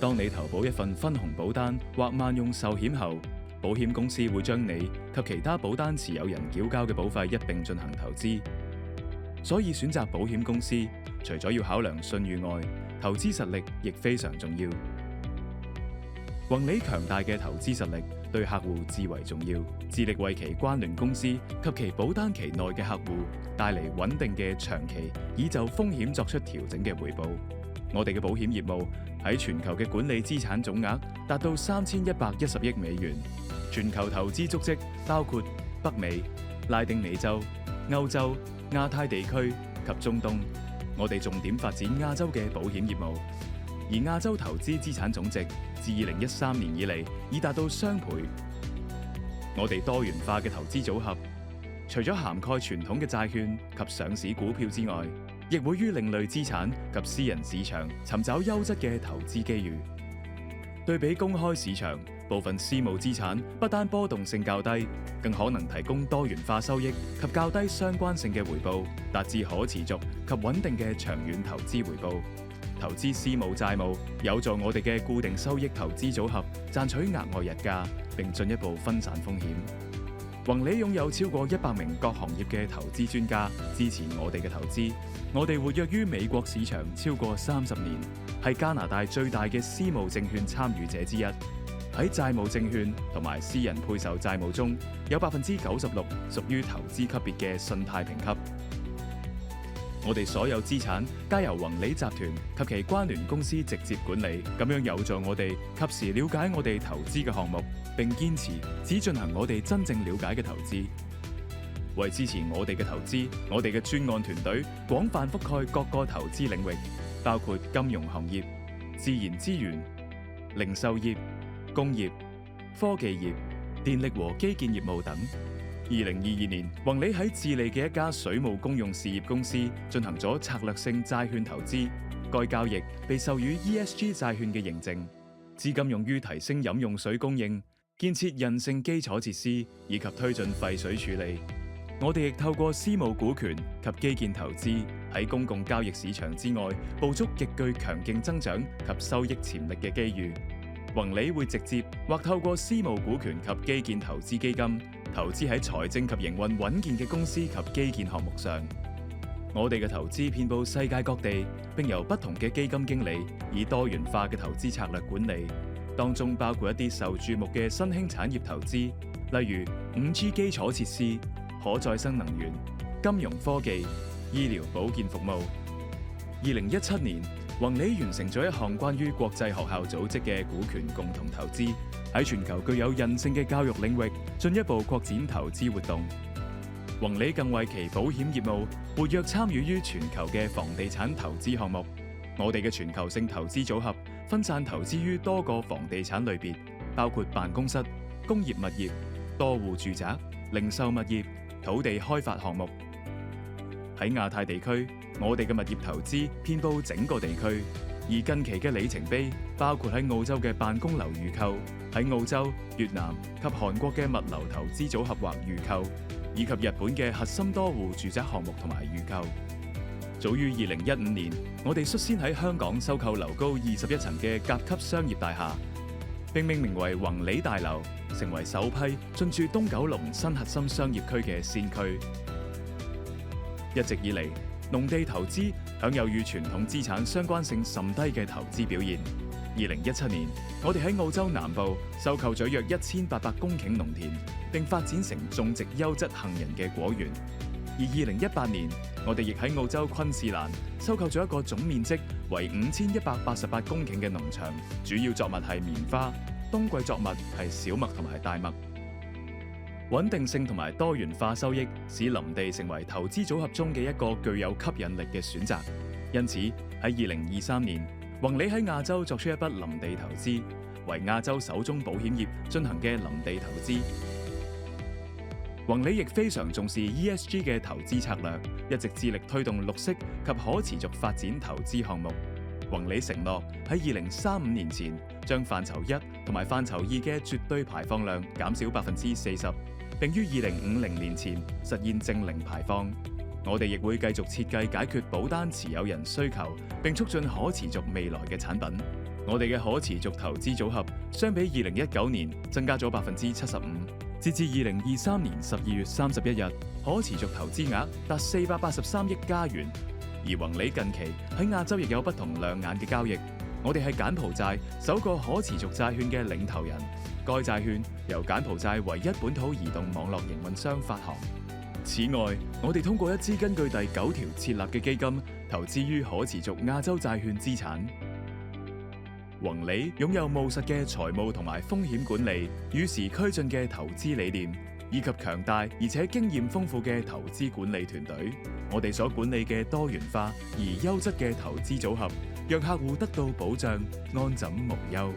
當你投保一份分紅保單或萬用壽險後，保險公司會將你及其他保單持有人繳交嘅保費一併進行投資。所以選擇保險公司，除咗要考量信譽外，投資實力亦非常重要。宏利強大嘅投資實力對客戶至為重要，致力為其關聯公司及其保單期內嘅客戶帶嚟穩定嘅長期以就風險作出調整嘅回報。我哋嘅保險業務喺全球嘅管理資產總額達到3110億美元，全球投資足跡包括北美、拉丁美洲、歐洲、亞太地區及中東。我哋重點發展亞洲嘅保險業務，而亞洲投資資產總值自2013年以嚟已達到雙倍。我哋多元化嘅投資組合，除咗涵蓋傳統嘅債券及上市股票之外，亦會於另類資產及私人市場尋找優質嘅投資機遇。對比公開市場，部分私募資產不單波動性較低，更可能提供多元化收益及較低相關性嘅回報，達至可持續及穩定嘅長遠投資回報。投資私募債務有助我哋嘅固定收益投資組合賺取額外溢價，並進一步分散風險。宏利擁有超過100名各行業嘅投資專家支持我哋嘅投資。我哋活躍於美國市場超過30年，係加拿大最大嘅私募證券參與者之一。喺債務證券同埋私人配售債務中，有96%屬於投資級別嘅信貸評級。我哋所有資產皆由宏利集團及其關聯公司直接管理，咁樣有助我哋及時了解我哋投資嘅項目，並堅持只進行我哋真正了解嘅投資。為支持我哋嘅投資，我哋嘅專案團隊廣泛覆蓋各個投資領域，包括金融行業、自然資源、零售業、工業、科技業、電力和基建業務等。2022年，宏利喺智利嘅一家水務公用事業公司進行咗策略性債券投資，該交易被授予 ESG 債券嘅認證，資金用於提升飲用水供應、建設韌性基礎設施以及推進廢水處理。我哋亦透過私募股權及基建投資，喺公共交易市場之外捕捉極具強勁增長及收益潛力嘅機遇。宏利會直接或透過私募股權及基建投資基金，投資喺財政及營運穩健嘅公司及基建項目上。我哋嘅投資遍佈世界各地，並由不同嘅基金經理以多元化嘅投資策略管理，當中包括一啲受注目嘅新興產業投資，例如 5G 基礎設施、可再生能源、金融科技、醫療保健服務。2017年，宏利完成咗一項關於國際學校組織嘅股權共同投資，喺全球具有韌性嘅教育領域進一步擴展投資活動。宏利更為其保險業務活躍參與於全球嘅房地產投資項目。我哋嘅全球性投資組合分散投資於多個房地產類別，包括辦公室、工業物業、多戶住宅、零售物業、土地開發項目。喺亞太地區，我哋嘅物業投資遍佈整個地區，而近期嘅里程碑包括喺澳洲嘅辦公樓預購，喺澳洲、越南及韓國嘅物流投資組合或預購，以及日本嘅核心多戶住宅項目同埋預購。早於2015年，我哋率先喺香港收購樓高21層嘅甲級商業大廈，並命名為宏利大樓，成為首批進駐東九龍新核心商業區嘅先驅。一直以嚟，農地投資享有與傳統資產相關性甚低嘅投資表現。2017年，我哋喺澳洲南部收購咗約1800公頃農田，並發展成種植優質杏仁嘅果園。而2018年，我哋亦喺澳洲昆士蘭收購咗一個總面積為5188公頃嘅農場，主要作物係棉花，冬季作物係小麥同埋大麥。穩定性同埋多元化收益，使林地成為投資組合中嘅一個具有吸引力嘅選擇。因此喺2023年，宏利喺亞洲作出一筆林地投資，為亞洲首宗保險業進行嘅林地投資。宏利亦非常重視 ESG 嘅投資策略，一直致力推動綠色及可持續發展投資項目。宏利承諾喺2035年前，將範疇1同埋範疇2嘅絕對排放量減少40%，並於2050年前實現淨零排放。我哋亦會繼續設計解決保單持有人需求，並促進可持續未來嘅產品。我哋嘅可持續投資組合相比2019年增加咗75%，截至2023年12月31日，可持續投資額達483億加元。而宏利近期喺亞洲亦有不同亮眼嘅交易。我哋係柬埔寨首個可持續債券嘅領頭人，該債券由柬埔寨唯一本土移動網絡營運商發行。此外，我哋通過一支根據第9條設立嘅基金，投資於可持續亞洲債券資產。宏利擁有務實嘅財務同埋風險管理、與時俱進嘅投資理念，以及強大而且經驗豐富嘅投資管理團隊。我哋所管理嘅多元化而優質嘅投資組合，讓客戶得到保障，安枕無憂。